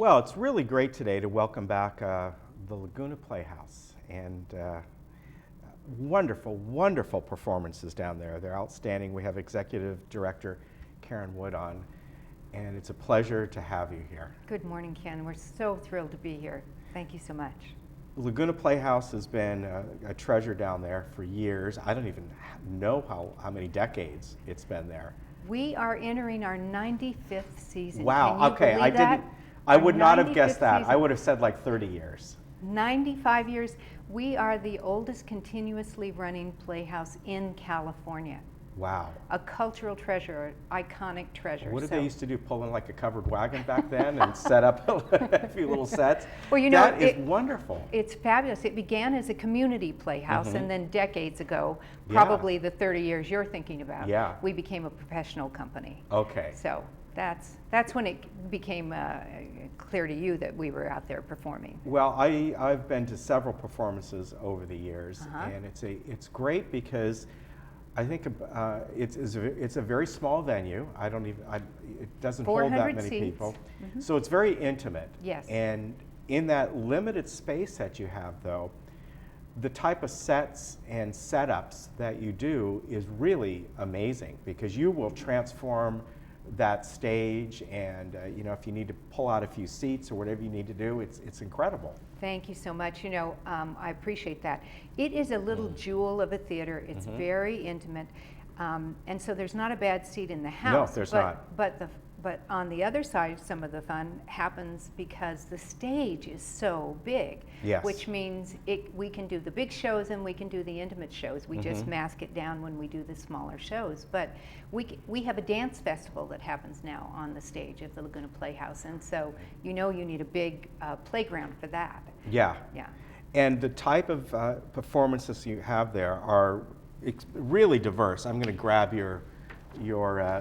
Well, it's really great today to welcome back the Laguna Playhouse, and wonderful, wonderful performances down there. They're outstanding. We have Executive Director Karen Wood on, and it's a pleasure to have you here. Good morning, Ken. We're so thrilled to be here. Thank you so much. Laguna Playhouse has been a treasure down there for years. I don't even know how many decades it's been there. We are entering our 95th season. Wow, Can you okay, believe that? I would not have 95th guessed that. season. I would have said like 30 years. 95 years. We are the oldest continuously running playhouse in California. Wow. A cultural treasure, iconic treasure. What did they used to do? Pull in like a covered wagon back then and set up a few little sets? Well, you know, that is wonderful. It's fabulous. It began as a community playhouse, and then decades ago, Yeah. probably the 30 years you're thinking about, Yeah. we became a professional company. Okay. So that's when it became clear to you that we were out there performing. Well, I've been to several performances over the years, Uh-huh. and it's great because I think it's a very small venue. It doesn't hold that 400 many seats. people, so it's very intimate. Yes. And in that limited space that you have, though, the type of sets and setups that you do is really amazing because you will transform that stage, and if you need to pull out a few seats or whatever you need to do, it's incredible. Thank you so much. You know, I appreciate that. It is a little jewel of a theater. It's very intimate, and so there's not a bad seat in the house. No, there's not. not. But on the other side, some of the fun happens because the stage is so big. Yes. Which means we can do the big shows and we can do the intimate shows. We just mask it down when we do the smaller shows. But we have a dance festival that happens now on the stage of the Laguna Playhouse, and so you need a big playground for that. Yeah. Yeah. And the type of performances you have there are really diverse. I'm going to grab your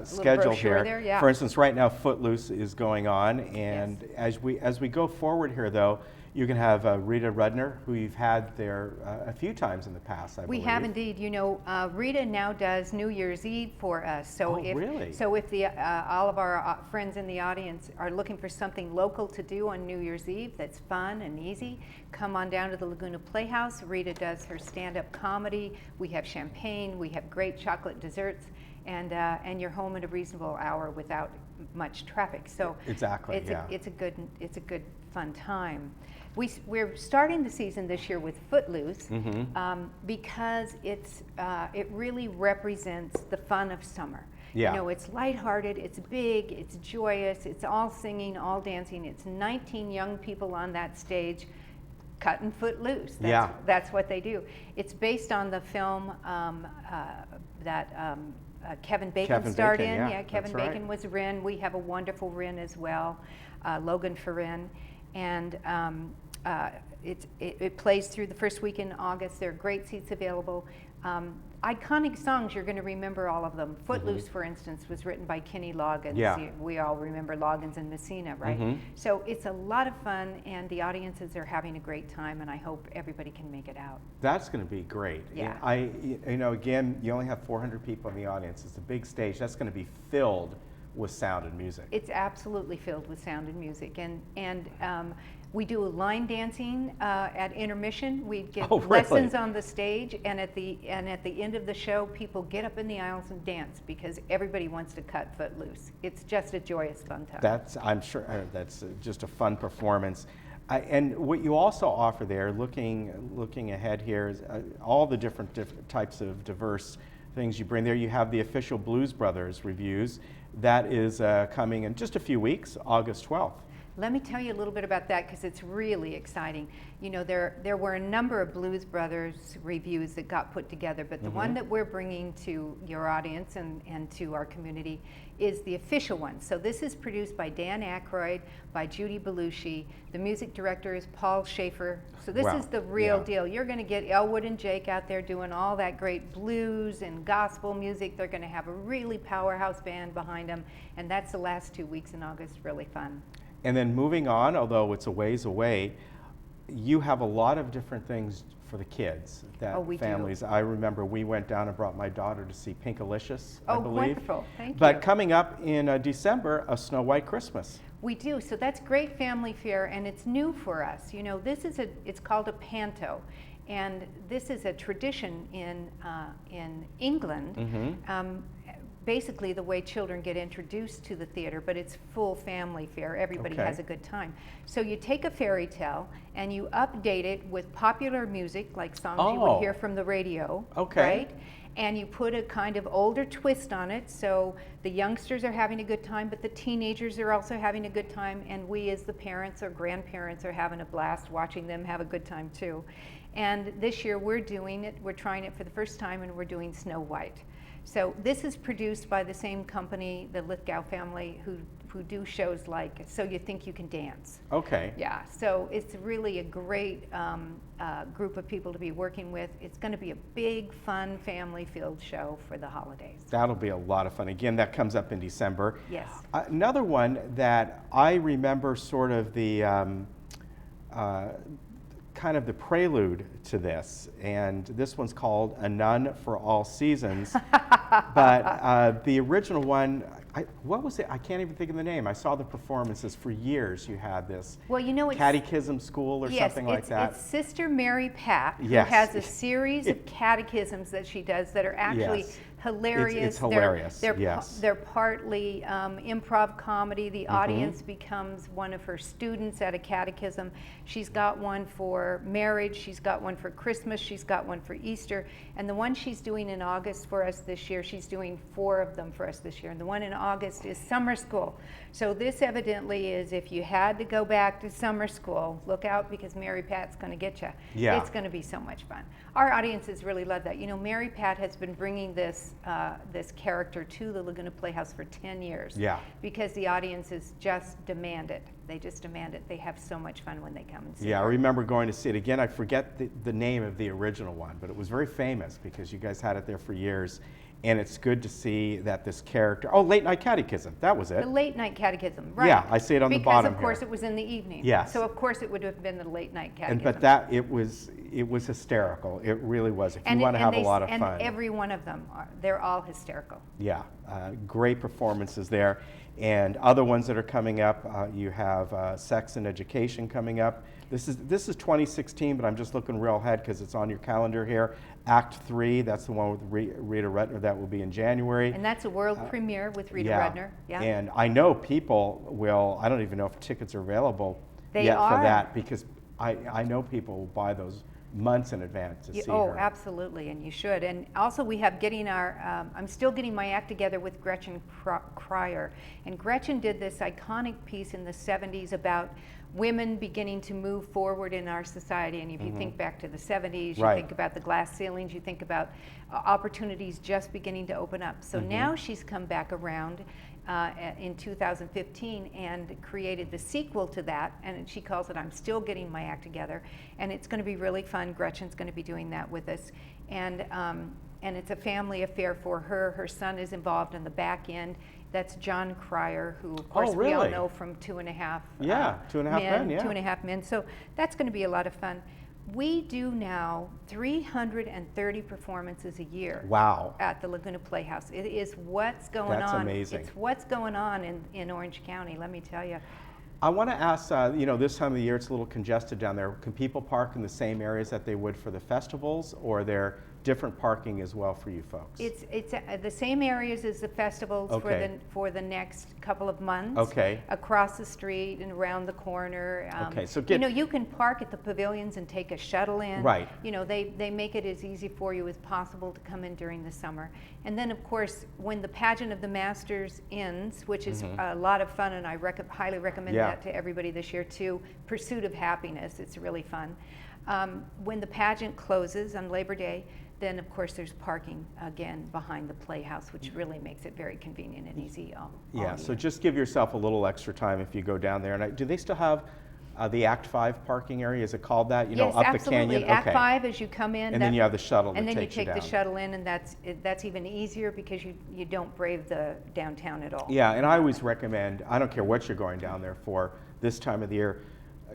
schedule brochure here. there, yeah. For instance, right now Footloose is going on, and as we go forward here, though, you can have Rita Rudner, who you've had there a few times in the past, I believe. We have indeed. You know, Rita now does New Year's Eve for us. So really? So if all of our friends in the audience are looking for something local to do on New Year's Eve that's fun and easy, come on down to the Laguna Playhouse. Rita does her stand-up comedy. We have champagne. We have great chocolate desserts. And you're home at a reasonable hour without much traffic. So exactly, it's a good fun time. We're starting the season this year with Footloose because it really represents the fun of summer. Yeah. You know, it's lighthearted, it's big, it's joyous, it's all singing, all dancing. It's 19 young people on that stage cutting foot loose. That's what they do. It's based on the film that Kevin Bacon starred in. Yeah, Kevin that's Bacon right. was Rin. We have a wonderful Rin as well, Logan for Rin. And it plays through the first week in August. There are great seats available. Iconic songs, you're going to remember all of them. Footloose, for instance, was written by Kenny Loggins. Yeah. We all remember Loggins and Messina, right? So it's a lot of fun, and the audiences are having a great time, and I hope everybody can make it out. That's going to be great. Yeah. Again, you only have 400 people in the audience. It's a big stage. That's going to be filled with sound and music. It's absolutely filled with sound and music, and we do line dancing at intermission. We give lessons on the stage, and at the end of the show, people get up in the aisles and dance because everybody wants to cut Footloose. It's just a joyous, fun time. I'm sure that's just a fun performance. And what you also offer there, looking ahead here, is all the different types of diverse things you bring there. You have the official Blues Brothers reviews. That is coming in just a few weeks, August 12th. Let me tell you a little bit about that because it's really exciting. You know, there were a number of Blues Brothers reviews that got put together, but the one that we're bringing to your audience and to our community is the official one. So this is produced by Dan Aykroyd, by Judy Belushi. The music director is Paul Schaefer. So this is the real deal. You're going to get Elwood and Jake out there doing all that great blues and gospel music. They're going to have a really powerhouse band behind them, and that's the last 2 weeks in August. Really fun. And then moving on, although it's a ways away, you have a lot of different things for the kids that we families. do. I remember we went down and brought my daughter to see Pinkalicious, I believe. Wonderful. Thank you. But coming up in December, A Snow White Christmas. We do. So that's great family fare, and it's new for us. You know, it's called a panto, and this is a tradition in England. Basically the way children get introduced to the theater, but it's full family fare. Everybody Okay. has a good time. So you take a fairy tale and you update it with popular music, like songs you would hear from the radio, Okay. right? And you put a kind of older twist on it, so the youngsters are having a good time, but the teenagers are also having a good time, and we as the parents or grandparents are having a blast watching them have a good time too. And this year we're trying it for the first time, and we're doing Snow White. So this is produced by the same company, the Lithgow family, who do shows like So You Think You Can Dance. Okay. Yeah, so it's really a great group of people to be working with. It's going to be a big, fun, family-filled show for the holidays. That'll be a lot of fun. Again, that comes up in December. Yes. Another one that I remember sort of the kind of the prelude to this, and this one's called A Nun for All Seasons. But the original one, what was it? I can't even think of the name. I saw the performances for years. You had this catechism school or something like that. It's Sister Mary Pat, who Yes. has a series of catechisms that she does that are actually hilarious. It's hilarious. They're partly improv comedy. The audience becomes one of her students at a catechism. She's got one for marriage, she's got one for Christmas, she's got one for Easter, and the one she's doing in August for us this year, she's doing 4 of them for us this year, and the one in August is summer school. So this evidently is, if you had to go back to summer school, look out, because Mary Pat's going to get you. Yeah. It's going to be so much fun. Our audiences really love that. You know, Mary Pat has been bringing this character to the Laguna Playhouse for 10 years. Yeah. Because the audiences just demand it. They just demand it. They have so much fun when they come and see it. Yeah, I remember going to see it again. I forget the name of the original one, but it was very famous because you guys had it there for years. And it's good to see that this character, Late Night Catechism, that was it. The Late Night Catechism, right. Yeah, I see it on the bottom Because of course here. it was in the evening. Yes. So of course it would have been the Late Night Catechism. But it was hysterical. It really was. If you want to have a lot of fun. And every one of them they're all hysterical. Yeah, great performances there. And other ones that are coming up, you have Sex and Education coming up. This is 2016, but I'm just looking real ahead because it's on your calendar here. Act 3, that's the one with Rita Rudner, that will be in January. And that's a world premiere with Rita Rudner. Yeah. And I know people will, I don't even know if tickets are available for that, because I know people will buy those months in advance to see her. Oh, absolutely, and you should. And also we have I'm still getting my act together with Gretchen Cryer. And Gretchen did this iconic piece in the 70s about women beginning to move forward in our society. And if you think back to the 70s, you think about the glass ceilings, you think about opportunities just beginning to open up. So now she's come back around in 2015 and created the sequel to that, and she calls it I'm Still Getting My Act Together, and it's going to be really fun. Gretchen's going to be doing that with us, and it's a family affair for her. Her son is involved in the back end. That's John Cryer, who of course we all know from 2.5 Men. 2.5 Men. So that's going to be a lot of fun. We do now 330 performances a year. Wow. At the Laguna Playhouse. It is what's going on. That's amazing. It's what's going on in Orange County, let me tell you. I want to ask, this time of the year it's a little congested down there. Can people park in the same areas that they would for the festivals, or are there different parking as well for you folks? It's the same areas as the festivals for the next couple of months. Okay. Across the street and around the corner. Okay, so you can park at the pavilions and take a shuttle in. Right. They make it as easy for you as possible to come in during the summer. And then of course, when the pageant of the Masters ends, which is a lot of fun, and I highly recommend that to everybody this year too. Pursuit of Happiness, it's really fun. When the pageant closes on Labor Day, then of course there's parking again behind the Playhouse, which really makes it very convenient and easy all so just give yourself a little extra time if you go down there. And do they still have the Act 5 parking area? Is it called that? Yes, up absolutely. the canyon? Act 5 as you come in. And then you have the shuttle that and then takes you take down. the shuttle in, and that's even easier because you don't brave the downtown at all. Yeah, and I always recommend, I don't care what you're going down there for this time of the year,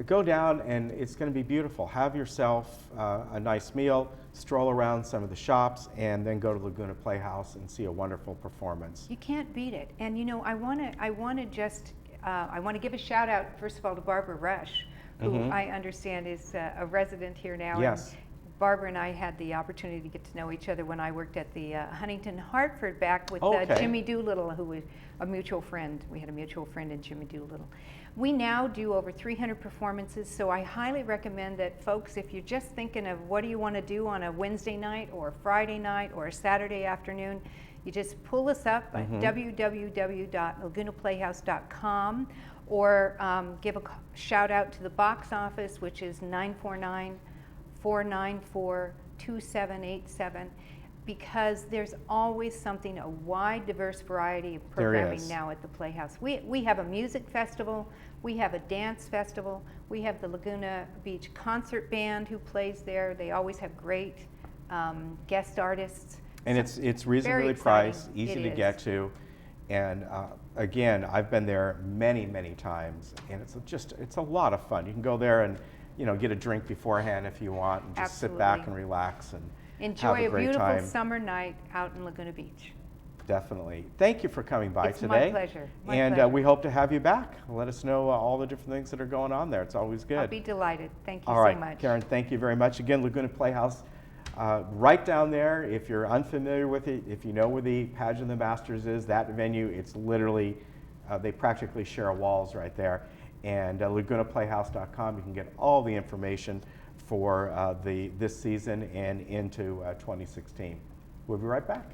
go down and it's going to be beautiful. Have yourself a nice meal, stroll around some of the shops, and then go to Laguna Playhouse and see a wonderful performance. You can't beat it. And I want to just I want to give a shout out, first of all, to Barbara Rush, who I understand is a resident here now. Yes. And Barbara and I had the opportunity to get to know each other when I worked at the Huntington Hartford back with Okay. Jimmy Doolittle, who was a mutual friend. We had a mutual friend in Jimmy Doolittle. We now do over 300 performances, so I highly recommend that folks, if you're just thinking of what do you want to do on a Wednesday night or a Friday night or a Saturday afternoon, you just pull us up at www.lagunaplayhouse.com, or give a shout out to the box office, which is 949-494-2787, because there's always something, a wide, diverse variety of programming now at the Playhouse. We have a music festival, we have a dance festival, we have the Laguna Beach Concert Band who plays there. They always have great guest artists. And So it's very reasonably exciting. priced, easy It to is. get to. And again, I've been there many, many times, and it's a lot of fun. You can go there and, you know, get a drink beforehand if you want, and just sit back Absolutely. and relax and Enjoy have a a great beautiful time. summer night out in Laguna Beach. Definitely. Thank you for coming by It's today. my pleasure. My And pleasure. we hope to have you back. Let us know all the different things that are going on there. It's always good. I'll be delighted. Thank you All right, so much. Karen, thank you very much. Again, Laguna Playhouse, right down there. If you're unfamiliar with it, if you know where the Pageant of the Masters is, that venue, it's literally, they practically share walls right there. And lagunaplayhouse.com, you can get all the information for this season and into 2016. We'll be right back.